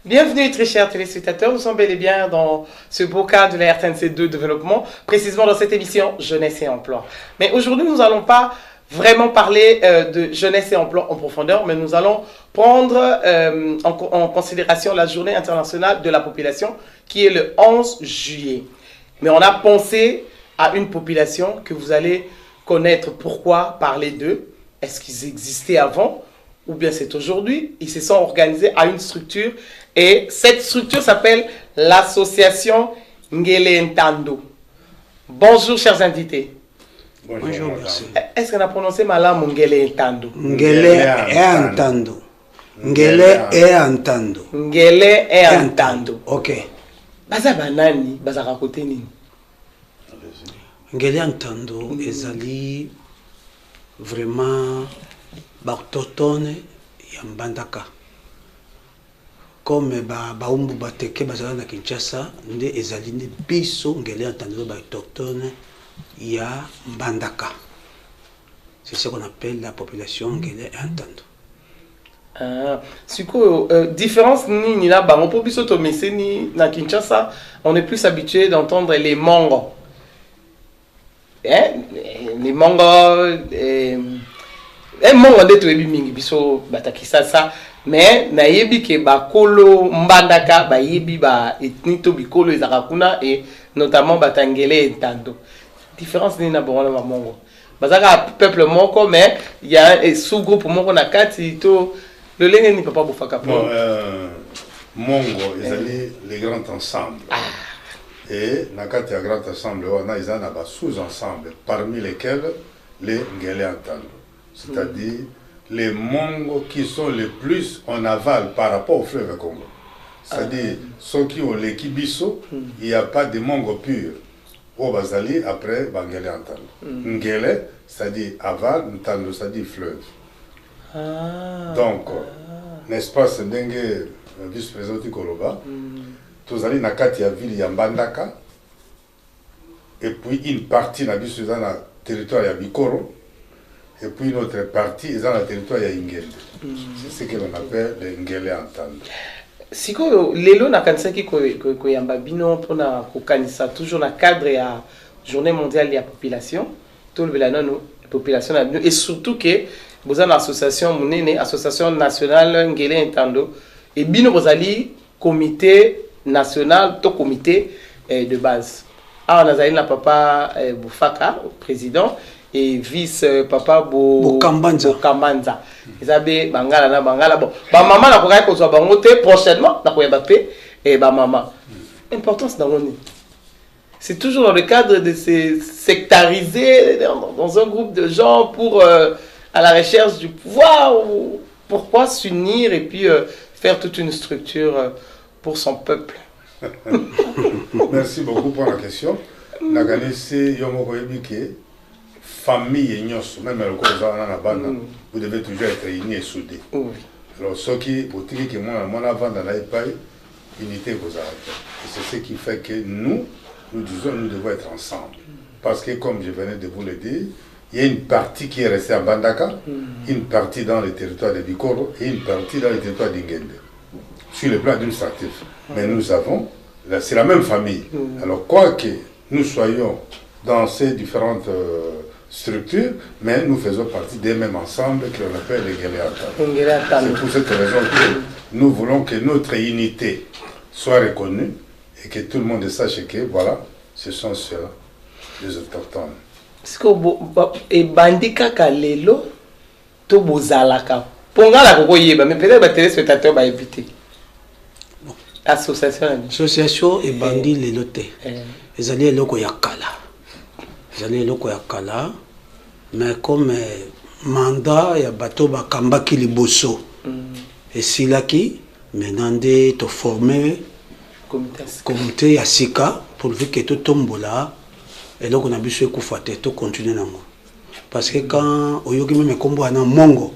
Bienvenue très chers téléspectateurs, nous sommes bel et bien dans ce beau cadre de la RTNC2 Développement, précisément dans cette émission Jeunesse et Emploi. Mais aujourd'hui nous n'allons pas vraiment parler de jeunesse et emploi en profondeur, mais nous allons prendre en considération la journée internationale de la population qui est le 11 juillet. Mais on a pensé à une population que vous allez connaître. Pourquoi parler d'eux? Est-ce qu'ils existaient avant? Ou bien c'est aujourd'hui, ils se sont organisés à une structure et cette structure s'appelle l'association Ngele Ntando. Bonjour chers invités. Bonjour, merci. Est-ce qu'on a prononcé malam Ngele Ntando? Ngele e Ntando. Ngele e Ntando. Ngele e Ntando. Ok. Baza banani, baza rakote nini? Ngele Ntando ezali vraiment autochtone ya Mbandaka. Comme baumbu bateke bazala na Kinshasa, nde ezali nde biso Ngele Ntando autochtone ya Mbandaka. C'est ce qu'on appelle la population Ngele Ntando. Différence ni là bas on peut plus automatiser ni na Kinshasa, on est plus habitué d'entendre les Mongo. Les Mongo Mongo nde to yebi mingi biso batakisa ça, mais na yebi ke ba kolo Mbandaka ba yebi ba ethnie to bikolo ezaka kuna et notamment batangele Ntando. Différence ni na bongo na Mongo. Bazaka peuple moko mais il y a un sous-groupe moko na kati to le lenge ni papa bofaka pa. Mongo ezali les grands ensembles. Et na kati ya grand ensemble wana ezana ba sous-ensemble parmi lesquels les Ngele Ntando. C'est-à-dire les Mongo qui sont les plus en aval par rapport au fleuve Congo. C'est-à-dire ceux qui ont les Kibiso, il n'y a pas de Mongo purs. Au Bazali, après, Ngele Ntando. Ngele, c'est-à-dire aval, Ntando, c'est-à-dire fleuve. Donc, n'est-ce pas, c'est dingue, vice-président du Koloba. Tous allez dans la ville de Mbandaka. Et puis une partie dans le territoire de Bikoro. Et puis une autre partie est dans le territoire de Ngende. C'est ce que l'on appelle le Ngele Ntando. Si lelo na kanisa ki ko yamba bino pona ko kanisa toujours na cadre ya journée mondiale de la population, tout le non population na bino et surtout que vous avez une association monene, association nationale Ngele Ntando et bino vous allez comité national to comité de base. Ah on a na papa Bufaka président et vice papa Bokambanza. Ils avaient bangala na bangala bon. Ba maman na koka ko so bangote prochainement na koyeba pe et ba maman. Importance dans mon. C'est toujours dans le cadre de se sectariser dans un groupe de gens pour à la recherche du pouvoir ou pourquoi s'unir et puis faire toute une structure pour son peuple. Merci beaucoup pour la question. La Ganese Yomoko Ebike famille et nyos, même le vous devez toujours être unis et soudés. Alors, ce qui, pour dire que moi, avant dans la unité vous avez. C'est ce qui fait que nous disons, nous devons être ensemble. Parce que, comme je venais de vous le dire, il y a une partie qui est restée à Mbandaka, une partie dans le territoire de Bikoro et une partie dans le territoire d'Ingende. Sur le plan administratif. Mais nous avons, c'est la même famille. Alors, quoi que nous soyons dans ces différentes structures, mais nous faisons partie des mêmes ensembles que l'on appelle les Ngele Ntando. C'est pour cette raison que nous voulons que notre unité soit reconnue et que tout le monde sache que, voilà, ce sont ceux-là, les autochtones. Est-ce que et bandika kalelo to bozalaka ponga la koko yeba mais peut-être les téléspectateurs va éviter. Association et bandi lelote. Ezali eloko ya kala. Ezali eloko ya kala. Mais comme mandat ya bato bakambaki liboso. Et silaki maintenant de te former comité ya sika pour voir que tout tombola et donc on a besoin de faire tout continuer nango. Parce que quand oyoki même kombo ana mongo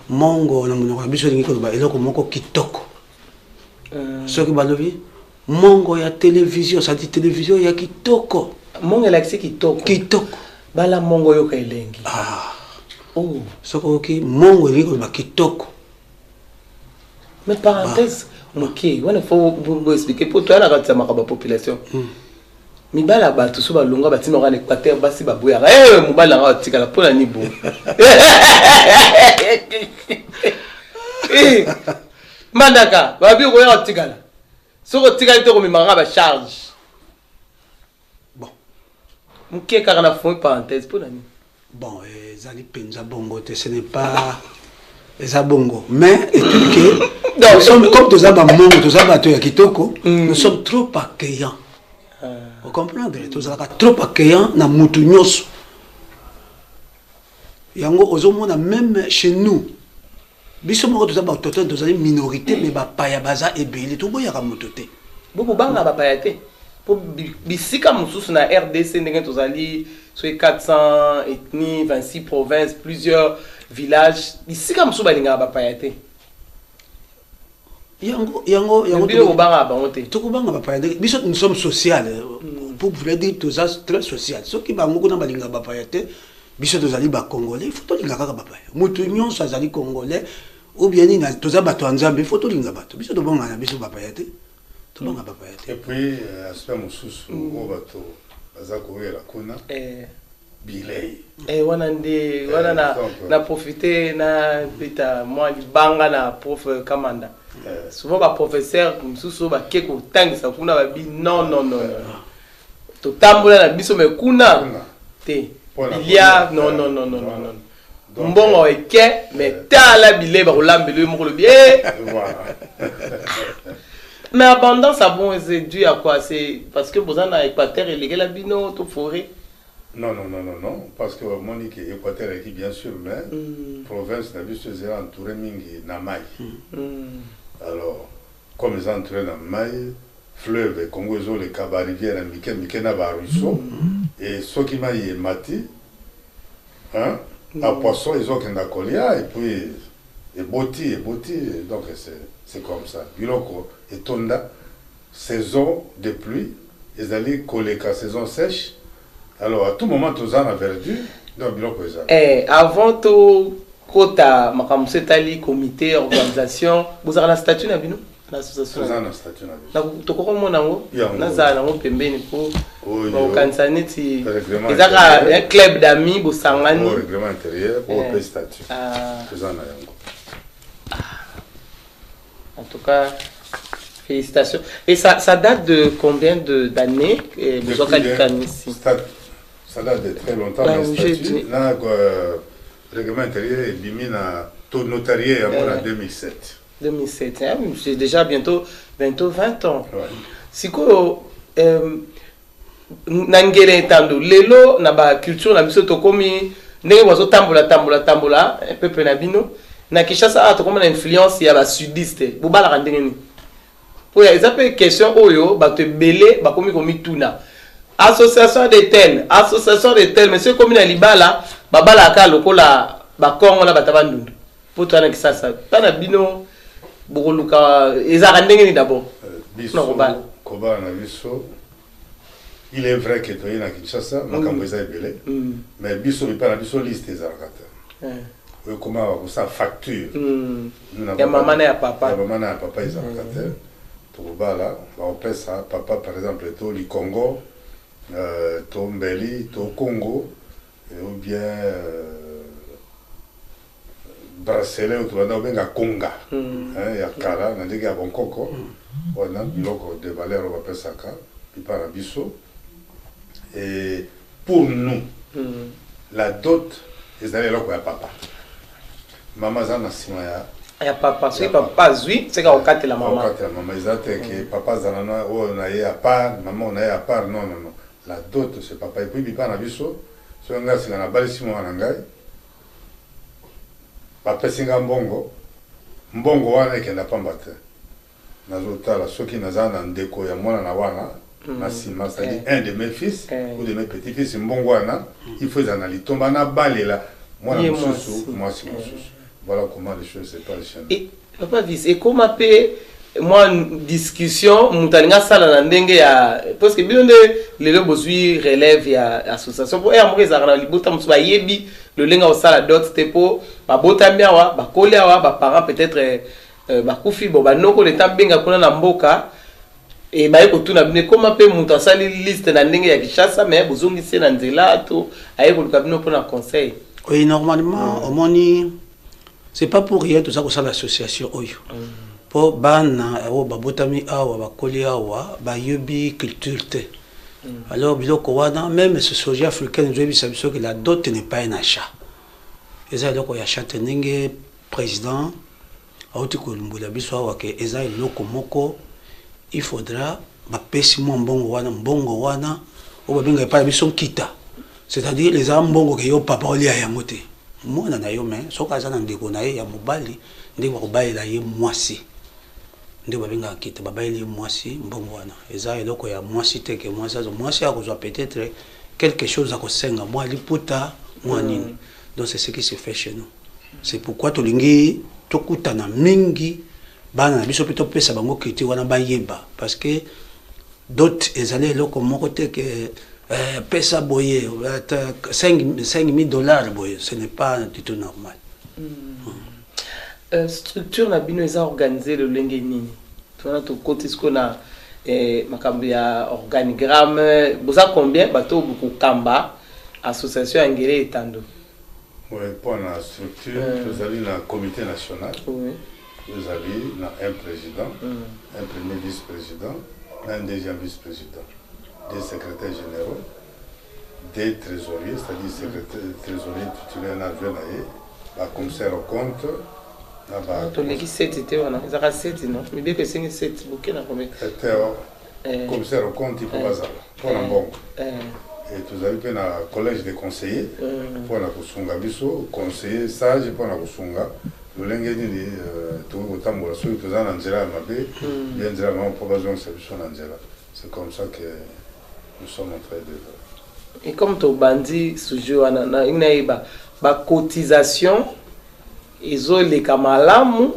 na monoko biso lingi ko ba eloko moko kitoko. Ce qui balobi mongo ya télévision, ça dit télévision ya kitoko. Mongo la kitoko. Kitoko. Bala mongo yo kailengi. Ce qui mongo lingi ko ba kitoko. Mais parenthèse, Ok, il faut expliquer pour toi, la population. Mibala bato so balonga batina ngana Équateur basi baboya mobala nga tikala pona ni bon mandaka babi ko ya tikala soko tikala to ko mimanga ba charge bon muke kaka na fond parenthèse pona ni bon zali penza bongo te ce n'est pas eza bongo mais et que nous sommes comme tous aba mongo tous aba to ya kitoko nous sommes trop accueillants. Vous comprenez? Tous les trop accueillants na mutu nyoso. Yango ozomona même chez nous. Biso moko tous aba autochtone tous les minorités mais ba paya baza ebeli to boya ka mutote. Boko banga ba paya te. Po bisika mususu na RDC ndenge tozali so 400 ethnies, 26 provinces, plusieurs villages. Bisika mususu balinga ba paya te. Yango nous sommes social pour vous dire tout ça très social ce qui va beaucoup dans balinga bapayate biso tozali ba congolais il faut to linga kaka bapaya mutu nyonso azali congolais ou bien ni na toza bato nzambe il faut to linga bato biso to bonga na biso bapayate to bonga bapayate et puis aspect mususu o bato bazako yela kuna bilei wana na profiter na bita moi banga na prof Kamanda. Souvent les professeurs mususu ba keko tangisa kuna ba bi non to tambola na biso me kuna te il y a non mbongo eke mais tala bile ba kolambelo mo kolobi mais abondance bon c'est dû à quoi? C'est parce que vous en avez Équateur et les bino to forêt. Non, parce que Monique Équateur est bien sûr, mais province n'a vu se entouré mingi na mai. Alors, comme ils ont entouré na mai, fleuve, Congo, les Kaba, rivière, Miké na ba ruisseau, et ce qui m'a y mati, hein, à poisson, ils ont qu'un acolia, et puis, et boti, donc c'est comme ça. Biloko et Tonda, saison de pluie, ils allaient coller qu'à saison sèche. Alors, à tout moment, tous en a perdu, donc biloko ça. Avant tout, Kota, Makamuse Tali, comité, organisation, vous avez un statut na bino? L'association. Vous avez un statut na bino. Na toko mo nango? Na nango pembeni po. Ba kansani ti. Ezaka un club d'amis bo sangani. Au règlement intérieur pour le statut. Vous en avez. En tout cas, félicitations. Et ça date de combien d'années? Ça date de très longtemps. Là, le règlement intérieur est bimé dans taux notarié en 2007. 2007, c'est déjà bientôt 20 ans. Si quoi, nangere tando, lelo na ba culture na biso to komi ndenge wazo tambola pepe na bino na Kinshasa a to comme influence ya ba sudiste. Bobala ndenge ni. Pour les appels question oyo ba te belé ba komi tuna. Association de tel mais c'est comme na libala babala ka lokola ba kongo la batabandundu. Pour toi na Kinshasa. Tana bino bokoluka ezaka ndenge ni d'abord. Biso koba na biso. Il est vrai que tu es à Kinshasa, makambo eza ebele. Mais biso bi pa na biso liste ezalaka. Comment ça facture. Ya maman na ya papa. Ya maman na ya papa ezalaka te. Tobala, on paie ça, papa par exemple, to li Congo, to Mbeli, to Congo, ou bien bracelet ou to benga Konga. Il y a Kala, na ndenge ya Bonkoko. On a biloko de valeur on va paie ça ka, puis par biso. Et pour nous, la dot est allée là pour papa. Maman zana sima ya papa, c'est papa zui, c'est quand on cate la maman. On cate la maman, ils ont que papa zanana, on a eu à part, maman on a eu à part, non. La dot c'est papa, et puis il parle à biso, c'est un gars qui a balé si mon anangai. Papa singa mbongo wana qui n'a pas battu. Nazotala, ceux qui n'a pas ndeko ya mwana na wana, Massima, c'est-à-dire un de mes fils ou de mes petits-fils, mbongo wana, il faut en aller tomber na balé là, moi c'est mon sous. Voilà comment les choses se passent chez nous. Et papa Vice, et comment peut moi discussion mutalinga sala na ndenge ya parce que bien de les bozui relève ya association pour amour ezara libota musu ba yebi le lenga au sala dot tepo ba bota miawa ba kolia wa ba parents peut-être bakufi bo banoko leta benga kuna na mboka et baye kotuna bine comment pe mutu asali liste na ndenge ya Kinshasa mais bozongisi na nzela to aye koluka bino pona conseil. Oui, normalement omoni c'est pas pour rien tout ça que ça l'association oyo pour bana o babotami awa bakoli awa bayobi culture te. Alors biloko wana même ce soja africain nous dit ça que la dot n'est pas un achat. Et ça donc ya achat ndenge président auti ko lumbula biso awa ke eza eloko moko il faudra bapesi mo mbongo wana o babenga pa biso kita. C'est-à-dire les ambongo ke yo papa oli ya yango te. Mwana na yo mais soka za na ndeko na ye ya mobali ndeko kobalela ye mwasi. Ndeko babenga kita babaeli ye mwasi mbongo wana. Eza eloko ya mwasi te ke mwasi akozwa peut-être quelque chose à kosenga moi liputa moi nini. Donc c'est ce qui se fait chez nous. C'est pourquoi tolingi tokutana mingi bana na biso plutôt pesa bango kiti wana bayeba parce que d'autres ezali eloko moko te ke pesa boye $5,000 boye ce n'est pas du tout normal. Structure na bino eza organisé le lenge nini tona to côté ce qu'on a makambo ya organigramme boza combien bato beaucoup kamba association angele etando. Oui, pour la structure vous avez un comité national. Oui. Vous avez un président, un premier vice-président, un deuxième vice-président, des secrétaires généraux, des trésoriers, c'est-à-dire trésoriers titulaires nationaux, la commissaire au compte. Commissaire au compte, il faut pas ça. Pour la banque. Et vous avez un collège de conseillers pour la Kusunga Biso, conseiller sage pour la Kusunga. Le lingue dit tout autant pour la suite, tout ça, Angela Mabé, bien dire, pour besoin de solution Angela. C'est comme ça que nous sommes en train de. Et comme tu bandit, sujet, il y a une cotisation, ils ont les camalamu,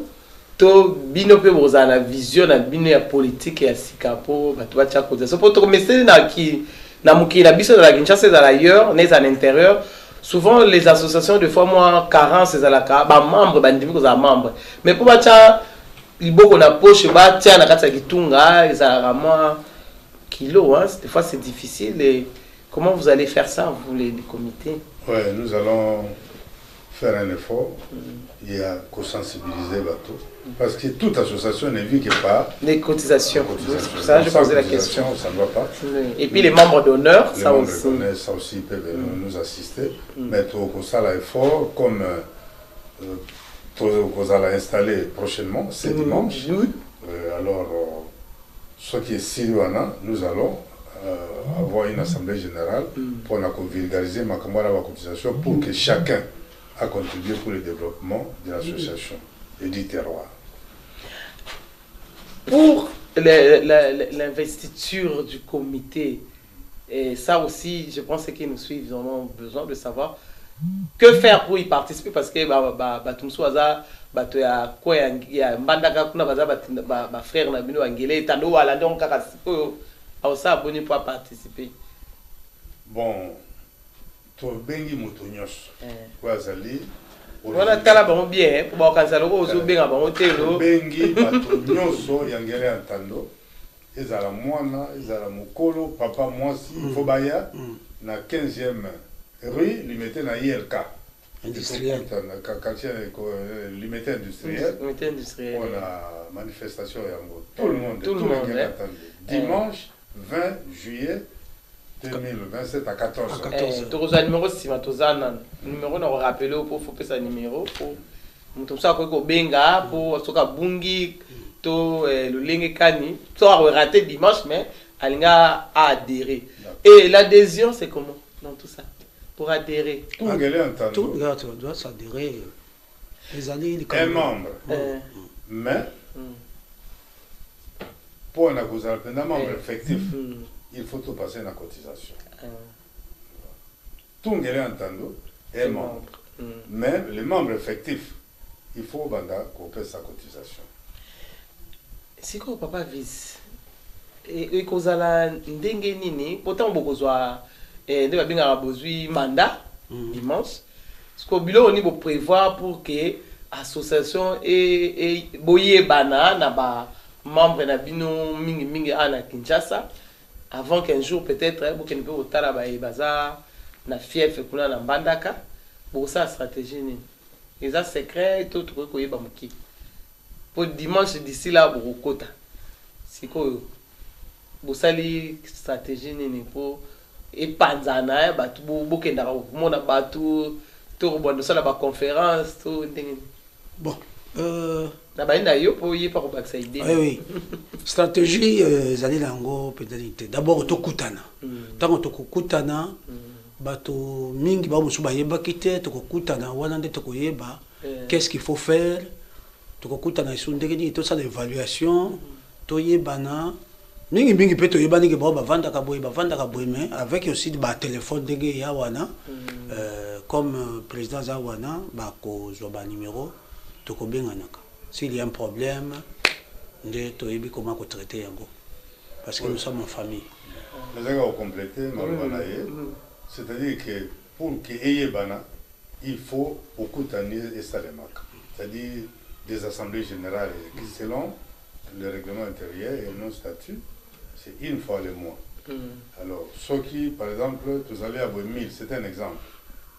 to bino pe bozana vision na bino ya politique ya sikapo, batu bacha cotisation. Pour te remettre na qui na mukila biso la Kinshasa d'ailleurs, n'est à l'intérieur. Souvent les associations de fois moins carence c'est à la cas ba membre ba ndimi ko za membre mais pour bacha liboko na poche ba tia na kata kitunga za vraiment kilo hein des fois c'est difficile et comment vous allez faire ça vous les comités? Ouais, nous allons faire un effort et à sensibiliser bateau parce que toute association n'est vue que par les cotisations. Ça je posais la question. Ça ne va pas. Et puis les membres d'honneur, ça aussi. Ça aussi peuvent nous assister. Mais tout ça l'effort comme tout ça l'a installé prochainement, c'est dimanche. Alors ce qui est Sylvana, nous allons avoir une assemblée générale pour vulgariser ma camarade la cotisation pour que chacun a contribué pour le développement de l'association et du terroir. Pour l'investiture du comité, et ça aussi, je pense que nous suivons vraiment besoin de savoir que faire pour y participer parce que tout ça, frère Nabino Angele, Tando Wala, donc ça abonné pour participer. Bon, to bengi mutonyos. Kwa zali. Voilà, tala bon bien pour bakanza loko ozo benga ba hotelo. Bengi batonyoso yangele antando. Ezala mwana, ezala mokolo, papa mwasi, fobaya na 15e rue limité na ILK. Industriel. Quartier limité industriel. Limité industriel. Pour la manifestation yango. Tout le monde attendait. Dimanche 20 juillet 2027 à 14. Tu as numéro si matozana numéro na rappeler pour faut faire numéro pour mutu ça ko benga pour soka bungi to le lenge kani to a raté dimanche mais alinga a adhérer. Et l'adhésion c'est comment dans tout ça pour adhérer? Tout doit s'adhérer. Les alliés un membre. Mais pour un membre effectif, il faut tout passer la cotisation. Tout le monde est membre. Mais les membres effectifs, il faut couper sa cotisation. C'est quoi papa vise? Et cause la ndenge nini, pourtant beaucoup soit de besoin mandat dimanche. Ce que bilo on peut prévoir pour que association et boye bana na ba membre na bino mingi ana Kinshasa avant qu'un jour peut-être bokene pe otala ba baza na fief kuna na Mbandaka pour ça stratégie ni les secret tout ko yeba muki pour dimanche d'ici là bokota siko bosali stratégie ni pour epanzana batu bokenda ko mona batu to bondo sala ba conférence to ndenge bon na baina yo po yi pa ko baksa idée oui stratégie zali lango peut-être d'abord to kutana tango to kutana bato mingi ba musu ba yeba kite to kutana wana nde to koyeba qu'est-ce qu'il faut faire to kutana isundeke ni to ça l'évaluation to yebana mingi pe to yebani ke ba vanda ka boye mais avec aussi ba téléphone ndenge ya wana comme président za wana ba ko zo ba numéro to ko benganaka s'il y a un problème nde to yebi comment ko traiter yango parce que nous sommes en famille. Nous allons compléter c'est-à-dire que pour que Eyebana, il faut beaucoup d'années et ça les marque. C'est-à-dire des assemblées générales qui selon le règlement intérieur et nos statuts, c'est une fois le mois. Alors, ceux qui, par exemple, vous allez avoir 1000, c'est un exemple.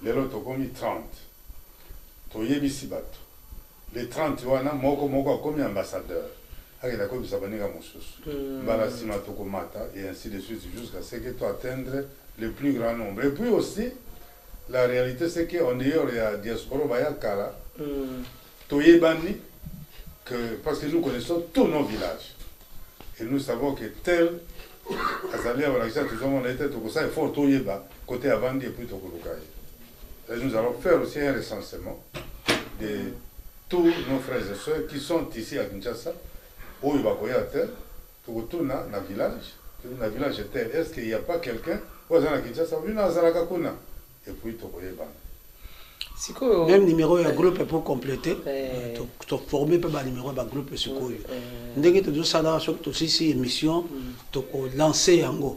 Les autres ont mis 30. Tu as mis 6 bateaux. Les 30, tu as mis ambassadeurs. Et ainsi de suite jusqu'à ce que tu atteindre le plus grand nombre. Et puis aussi, la réalité c'est qu'en dehors il y a diaspora Bayakala, parce que nous connaissons tous nos villages. Et nous savons que tel, il faut côté Avandi et puis et nous allons faire aussi un recensement de tous nos frères et sœurs qui sont ici à Kinshasa. Où il va retourner dans le village. Dans le village tel, est-ce qu'il n'y a pas quelqu'un où il et puis même numéro de groupe pour compléter, tu former un numéro de groupe dès que tu as aussi émission, tu peux lancer Yango.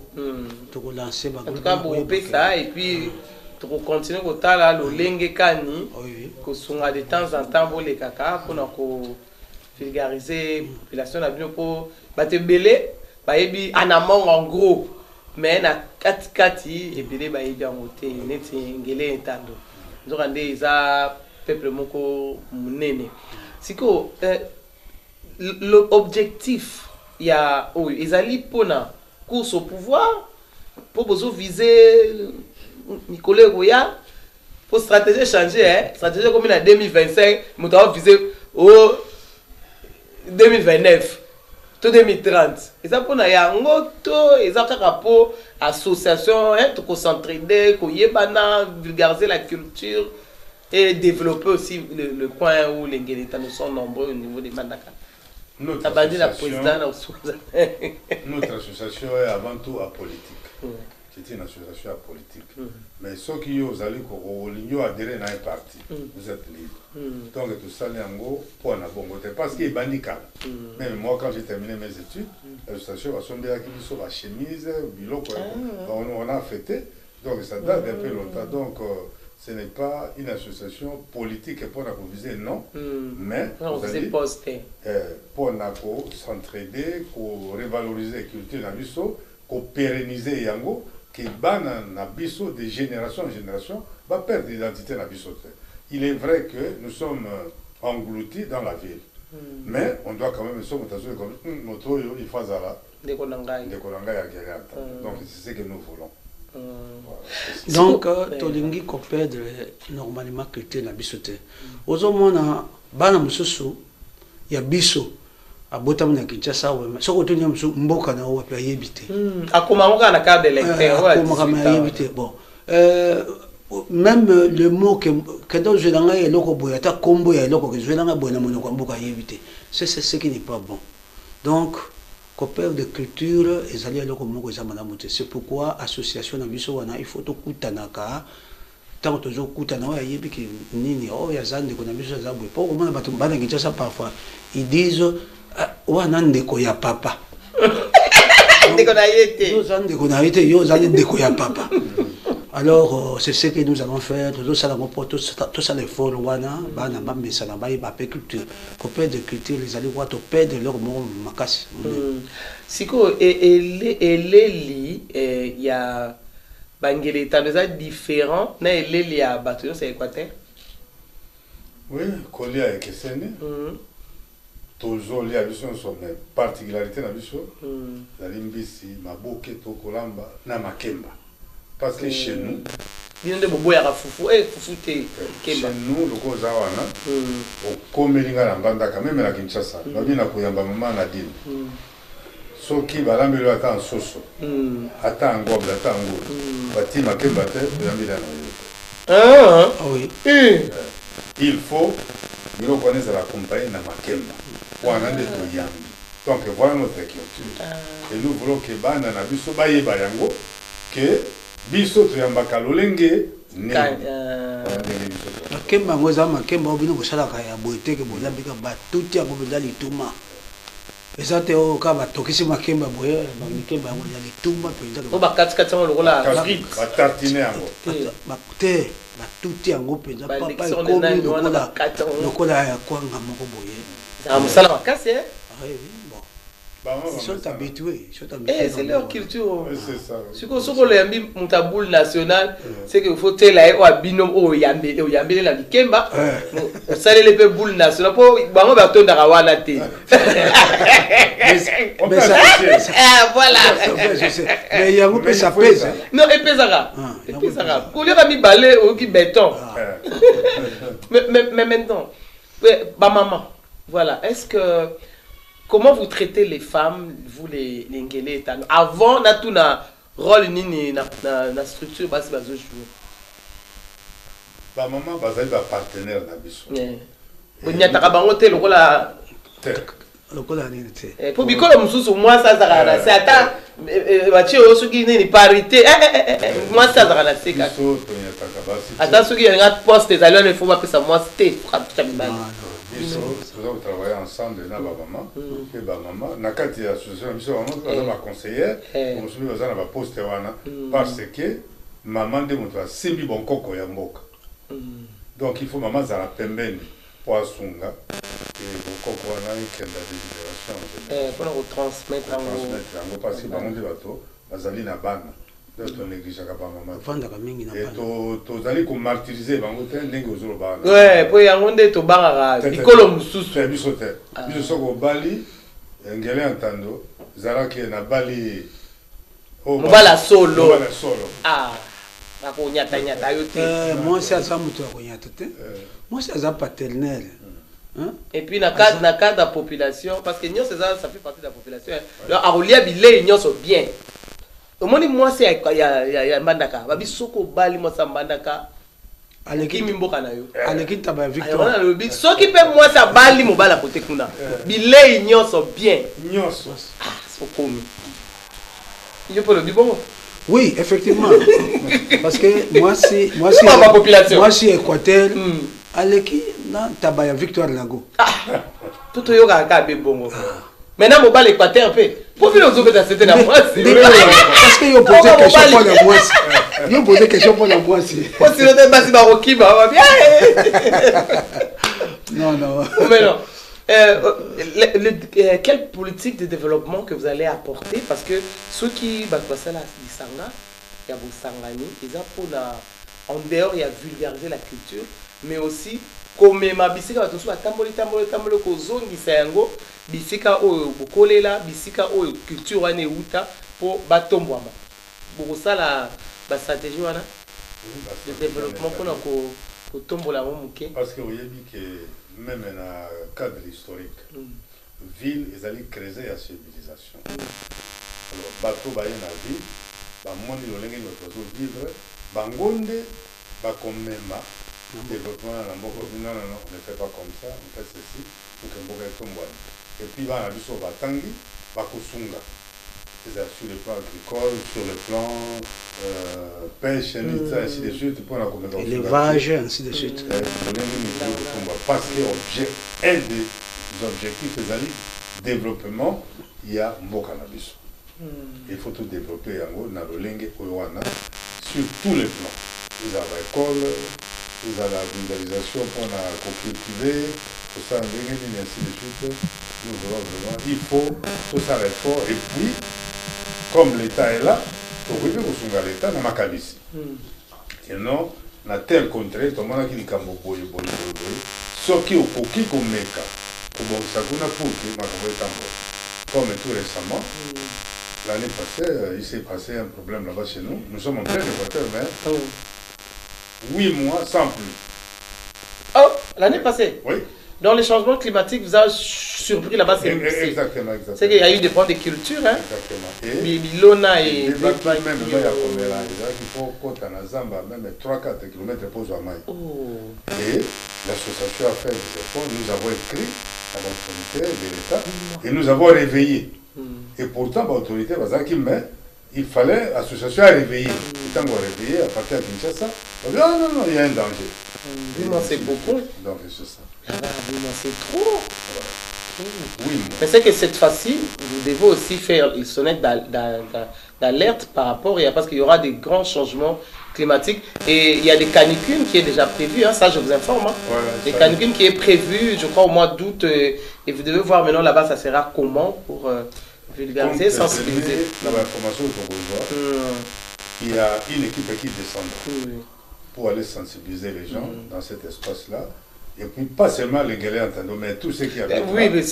Tu peux lancer en tout cas, pour ça et puis tu peux continuer à le lingue kani, que sont de temps en temps pour les caca pour vulgariser la population na bino po batebele bayebi anamon en gros mais na kati ebele bayebi en moté neti ngele entando nzokande za peuple moko munene siko l'objectif ya ezali pona course au pouvoir pour bozo viser Nicolas Goya pour stratégie changer stratégie comme en 2025 nous doit viser au 2029 to 2030 eza pona yango to eza kaka po association to concentrer ko yebana vulgariser la culture et développer aussi le coin où les Guélétans sont nombreux au niveau des Mbandaka. Notre association est avant tout apolitique. C'est une association apolitique. Mais ceux qui ont adhéré à un parti, vous êtes libre. Donc tout ça, pour un bon côté. Parce qu'il est bandical. Même moi, quand j'ai terminé mes études, l'association va sonner avec une chemise, on a fêté. Donc ça date d'un peu longtemps. Donc ce n'est pas une association politique pour la viser, non. Mais pour s'entraider, pour revaloriser la culture dans l'USO, pour pérenniser Yango. Que na biso de génération en génération va perdre l'identité na biso. Il est vrai que nous sommes engloutis dans la ville, mais on doit quand même comme notre il faut ça donc c'est ce que nous voulons. Donc tolingi ko perdre normalement culture na biso te. Ozomona bana mususu ya biso abotamu na Kinshasa we soko to nyamsu mboka na wa pa yebite akomamoka na carte d'électeur akomamoka yebite bon même le mot que dans je langa eloko boya ta kombo ya eloko que je langa boya na monoko mboka yebite c'est ce qui n'est pas bon. Donc copère de culture ezali eloko moko za mana mote. C'est pourquoi association na biso wana il faut to kutanaka tant que toujours kutana wa yebiki nini ya zande ko na biso za boye pour comment bato bana Kinshasa parfois ils disent wana ndeko ya papa ndeko na yete yo za ndeko na yete yo za ndeko ya papa Alors, c'est ce que nous allons faire. Tout ça, les fonds, culture. De culture, les alliés, de leur mot, Makassi. Siko, il y a Bangélé, t'as déjà différent, mais il y a Batoyo, c'est Équateur. Oui, Kolia et Kessene. Toujours les habitudes sont mes particularités d'habitude. La limbisi, ma bouquet, Tokolamba, na Makemba. Parce que chez nous, chez nous, le Kozawana, au Komelinga na Mbandaka, même la Kinshasa, la Bina Koyamba Maman Nadine. Soki balambelo ata en soso. Ata en gobe, ata en gobe. Bati Makemba te, yambila na yo. Ah oui. Il faut nous reconnaître la compagnie na Makemba. Pour en aller to yambi. Donc voilà notre culture. Et nous voulons que bana na biso baye bayango que biso to yamba kalolenge ne. Makemba ngoza Makemba obino kosala kaya boite ke bolambika batuti ya kobenda lituma. Eza te o ka batokisi Makemba boye Makemba ngo ya lituma penza. O bakati ngo lokola frite. Ba tartiner yango. Te batuti yango penza papa ekomi lokola ya kwanga moko boye. Ah, mais ça la casse, hein? Oui, bon. Ils sont habitués. C'est leur culture. C'est ça. Ce qu'on a mis mon boule nationale, c'est qu'il faut telle là, au binôme, au yambe la Kemba. Ça les peu boule nationale. Pour bon, va ton darawana té. Mais ça, voilà. Mais il y a un peu ça pèse. Non, et pesara. Et pesara. Qu'on lui a mis balai au qui béton. Mais maintenant, bah maman. Voilà, est-ce que comment vous traitez les femmes, vous les Ngélé avant na tout na rôle ni na structure basi bazo jouer. Ba maman bazali ba partenaire na biso. Onyata bango te lokola ni te. Pour bikolo mususu moi ça zakana c'est ata bachi osoki ni parité. Moi ça zakana c'est ka. Ata soki nga poste ezali on faut pas pesa moi c'était nous avons travaillé ensemble na ba maman et ba maman na kati ya association biso maman ma conseillère on se met dans ba poste wana parce que maman de moto simbi bon koko ya mboka donc il faut maman za la pembeni pour asunga et bon koko wana kenda de génération pour le transmettre en parce que ba monde bato bazali na bana d'autres négligent pas maman fanda ka mingi na bana to zali ko martyriser bango te ndenge ozolo bana ouais pour yango nde to bangaka bikolo mususu biso te biso soko bali ngele entando zalaki na bali mobala solo ah bako nyata yo te moi c'est ça muto ko nyata te moi c'est ça paternel. Et puis na cadre de la population parce que nous ça fait partie de la population alors arolia bilé nous sont bien. Au moins moi c'est il y a Mbandaka babi soko bali moi ça Mbandaka aleki mimboka na yo aleki taba victoire alors le soki pe moi ça bali mobala côté kuna bilé nyonso bien nyonso soko mi il peut le dire bon oui effectivement parce que moi si Équateur aleki na taba ya victoire lango tout yo ka be bongo maintenant mobile Équateur peu pour venir aux autres c'était la moi parce que yo poser question pour la moi yo poser question pour la moi si sinon des basi baroki va bien non mais non quelle politique de développement que vous allez apporter parce que ceux qui battent la Lisanga il y a vos sangani ils ont pour la en dehors il y a vulgariser la culture mais aussi comme ma bisika bato so atamboli ko zongisa yango bisika oyo bokolela bisika oyo culture wana euta po batombwama bokosala ba stratégie wana de développement pour ko tombola mo muke parce que oyebi que même na cadre historique ville ezali créer ya civilisation alors bato baye na ville ba moni lolenge bato vivre bangonde ba komema développement na mboko non on ne fait pas comme ça on fait ceci pour que mboko etombwana et puis bana biso batangi bakosunga c'est sur le plan agricole sur le plan pêche ainsi de suite pour la communauté élevage ainsi de suite parce que un des objectifs ezali développement il y a mboka na biso il faut tout développer yango na lolenge oyo wana sur tous les plans. Vous avez l'école, vous avez la mondialisation pour la cultiver, tout ça, et ainsi de suite. Nous voulons vraiment, il faut tout ça l'effort. Et puis, comme l'État est là, il faut que l'État n'a pas ici. Et non, on a tel contré, tout le monde a dit qu'il y a ce qui est au coquille comme méca. Ça comme tout récemment, l'année passée, il s'est passé un problème là-bas chez nous. Nous sommes en plein Équateur, mais 8 mois sans pluie. Oh, l'année passée? Oui. Donc les changements climatiques vous avez surpris là-bas, c'est exactement. C'est qu'il y a eu des problèmes de culture, hein? Exactement. Et Bilona et même il faut qu'on a Zamba, même 3-4 km pour Zamaï. Et l'association a fait des efforts, nous avons écrit à l'autorité de l'État et nous avons réveillé. Et pourtant, l'autorité, il fallait l'association à réveiller. Et quand on a réveillé, à partir de Kinshasa, on dit non, il y a un danger. C'est beaucoup. Donc c'est ça. C'est trop. Oui. Mais c'est que cette fois-ci, vous devez aussi faire une sonnette d'alerte par rapport, parce qu'il y aura des grands changements climatiques et il y a des canicules qui est déjà prévu, hein, ça je vous informe. Hein. Voilà, des canicules qui est prévu, je crois au mois d'août, et vous devez voir maintenant là-bas ça sera comment pour vulgariser, sensibiliser. Dans l'information qu'on voit, il y a une équipe qui descendra pour aller sensibiliser les gens dans cet espace-là. Et puis pas seulement les Guélés entendus, mais tous ceux qui habitent. Oui, mais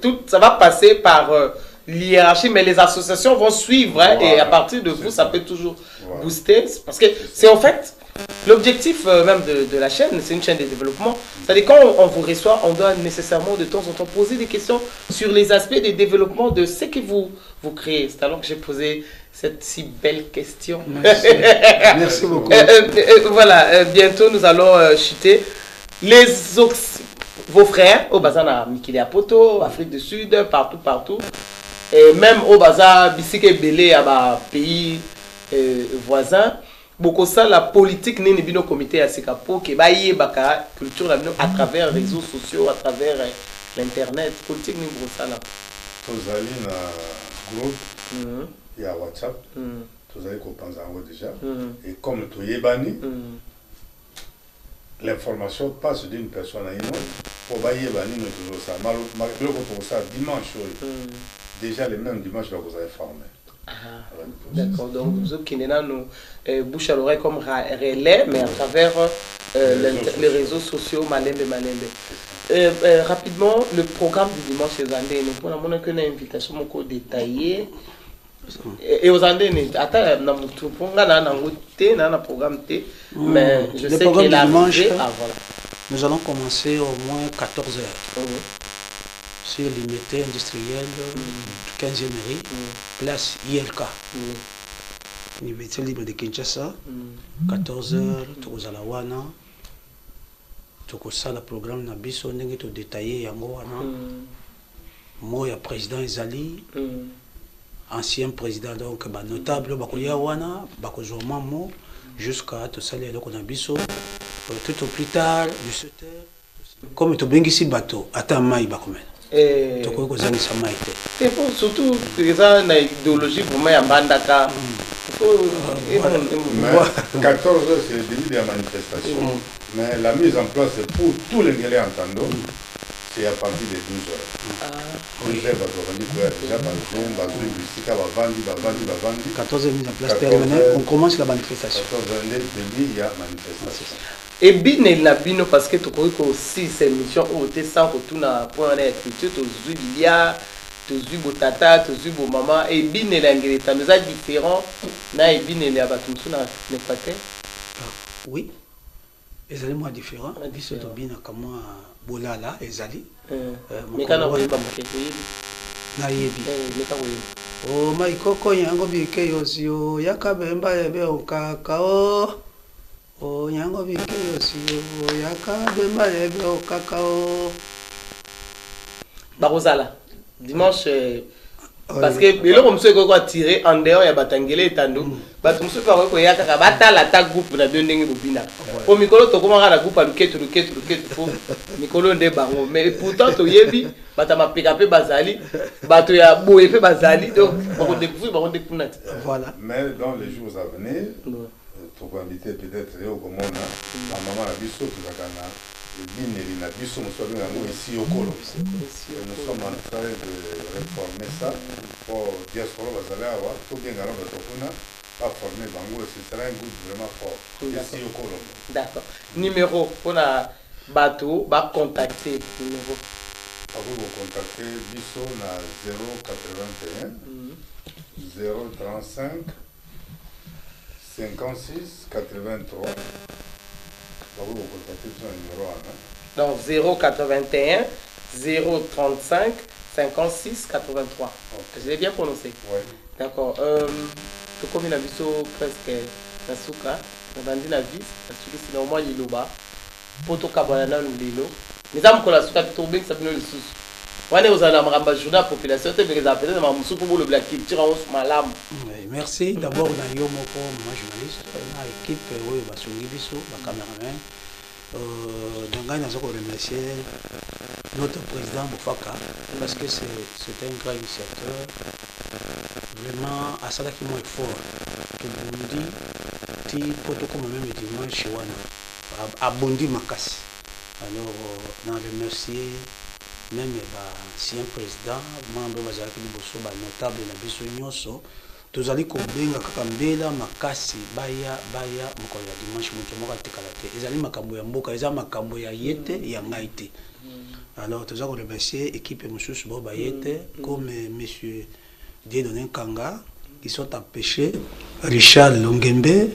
tout, ça va passer par l'hiérarchie, mais les associations vont suivre, hein, et à partir de vous, ça peut toujours booster. Parce que c'est en fait l'objectif même de la chaîne, c'est une chaîne de développement. C'est-à-dire quand on vous reçoit, on doit nécessairement de temps en temps poser des questions sur les aspects de développement de ce que vous créez. C'est alors que j'ai posé cette si belle question. Merci, merci beaucoup. Voilà, bientôt nous allons chuter. Vos frères, au bazar Mikili Apoto, Afrique du Sud, partout. Et même au bazar Bissike Belé, à pays voisins, beaucoup ça, la politique n'est pas comité à Sikapo, qui va y avoir culture à travers les réseaux sociaux, à travers l'internet. Politique n'est pas ça là. Tous allez dans le groupe, il y a WhatsApp, tous allez comprendre déjà. Et comme tout est banni, l'information passe d'une personne à une autre. Pour bailler banni, nous toujours ça. Malgré pour ça, dimanche, déjà le même dimanche, vous avez formé. D'accord, donc vous qui êtes là, nous bouche à l'oreille comme relais, mais à travers les réseaux sociaux, Malembe. Rapidement, le programme du dimanche chez Zandé, nous avons une invitation détaillée. Et aux Andés, mais je sais qu'il a arrivé. Nous allons commencer au moins 14h. Sur l'unité industrielle du 15e mairie, place ILK. Université libre de Kinshasa, 14h, tout à la wana. Tout ça, le programme n'a pas été détaillé. Moi, il y a président Ezali. Ancien président, donc notable, Bakoyawana, Bakozomamo, jusqu'à tout ça, les locaux d'Abisso, tout au plus tard, 17h, comme tu bien ici, bateau, attends, maï, Bakomel. Tu crois que ça m'a été. Et surtout, c'est ça, l'idéologie pour moi, à Bandaka. 14h, c'est le début de la manifestation, mais la mise en place, c'est pour tous les Guélés entendants. C'est à partir de 12h. 14h mise en place terminée, on commence la manifestation. 14h, il y a manifestation. Et bien, il a bien parce que tu crois que aussi ces missions ont été sans retour à point de culture, tu as vu Lilia, tu as vu Botata, tu as vu Maman, et bien, il a un message différent. Et bien, il a battu sur l'Équateur. Oui. Les éléments différents. Ils sont bien comme moi. Bolala ezali mais quand on va pas na yebi o maikoko yango bike yosio yakabemba ebe okaka o yango bike yosio yakabemba ebe okaka o Barosala dimanche parce que le comme ceux qui tiré en dehors ya batangele etando bato musu pa ko ya kaka batala ta groupe na deux ndenge bobina po mikolo to komaka na groupe aluketu fo mikolo nde bango mais pourtant to yebi bata mapeka pe bazali bato ya boye pe bazali donc on découvrir on découvrir voilà mais dans les jours à venir pour inviter peut-être au Comona, la maman a biso qui va gagner le bineli na biso nous sommes ici au Colo. Nous sommes en train de réformer ça pour diaspora bazalawa tout bien galant batokuna pas former bango ce sera un goût vraiment fort ici au Colo. D'accord. Numéro pour la bateau va contacter numéro. Vous contacter biso na 081 035 56 83. Vous contacter sur le numéro 1. Donc 081 035 56 83. Okay. Je l'ai bien prononcé. Oui. D'accord. Tu connais la biso presque la souka. On va dire la vis. Parce que c'est normalement l'iloba. Poto kabanana ou lilo. Mais ça me colle la souka tombée ça vient le sous. Merci d'abord na yo moko ma journaliste na équipe oyo basongi biso ba cameraman donc nous avons remercier notre président Bofaka parce que c'est un grand initiateur vraiment à ça qui moi fort que Burundi ti poto comme même dimanche wana abondi makasi alors on remercier même l'ancien président, membre de la notable na biso nyonso, tozali kobenga kaka mbela makasi baya mokolo ya dimanche moto moko atekala te. Ezali makambo ya mboka, ezali makambo ya yete ya ngai te. Alors tozali remercier équipe mosusu bo ba yete comme monsieur Dieudonné Kanga qui sont empêchés, Richard Longembe,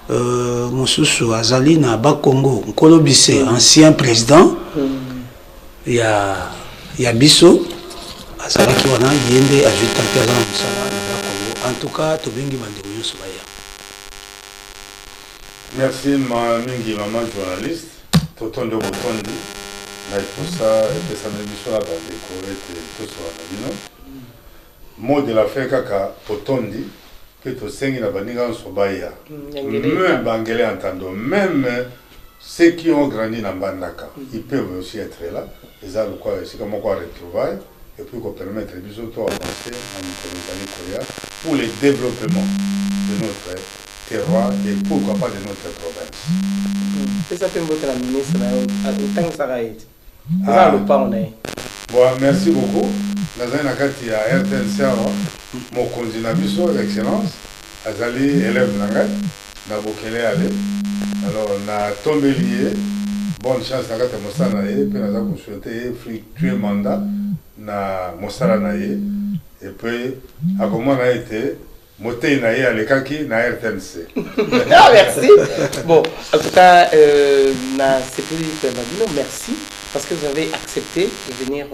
mosusu azali na Bakongo, Nkolo Bise, ancien président. Ya biso azalaki wana yende ajouta pe azana musala na Congo. En tout cas tobengi bandeko nyonso baya. Merci mingi maman journaliste Totondo Botondi na iposa epesa na biso la bandeko ete toso na bino. Mot de la fin kaka Totondi que to sengi na baninga nso baya. Même bangele entendo même ceux qui ont grandi dans Bandaka, ils peuvent aussi être là. C'est comme quoi retrouver et puis qu'on permette de avancer pour le développement de notre terroir et pourquoi pas de notre province. C'est ça que votre ministre a bon, merci beaucoup. Dans un akati à RTNC, mon candidat excellence, Azali élève Nangat, Nabokele Ale. Alors, on a tombé lié. Bonne chance à Kata Mossana et puis nous avons souhaité fructueux mandat na Mossana naye et puis à comment on a été monté naye à l'écaki na RTNC. Ah merci. Bon, en tout cas, merci parce que vous avez accepté de venir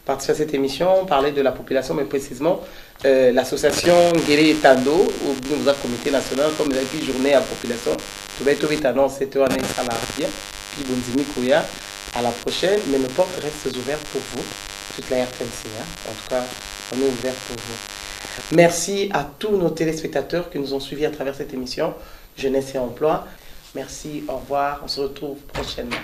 participer à cette émission, parler de la population, mais précisément l'association Ngere et Tando, où nous avons comité national comme la journée à la population. Tu vas être vite annoncé, tu vas être salarié. À la prochaine, mais nos portes restent ouvertes pour vous, toute la RTNC. En tout cas, on est ouvert pour vous. Merci à tous nos téléspectateurs qui nous ont suivis à travers cette émission Jeunesse et Emploi. Merci, au revoir, on se retrouve prochainement.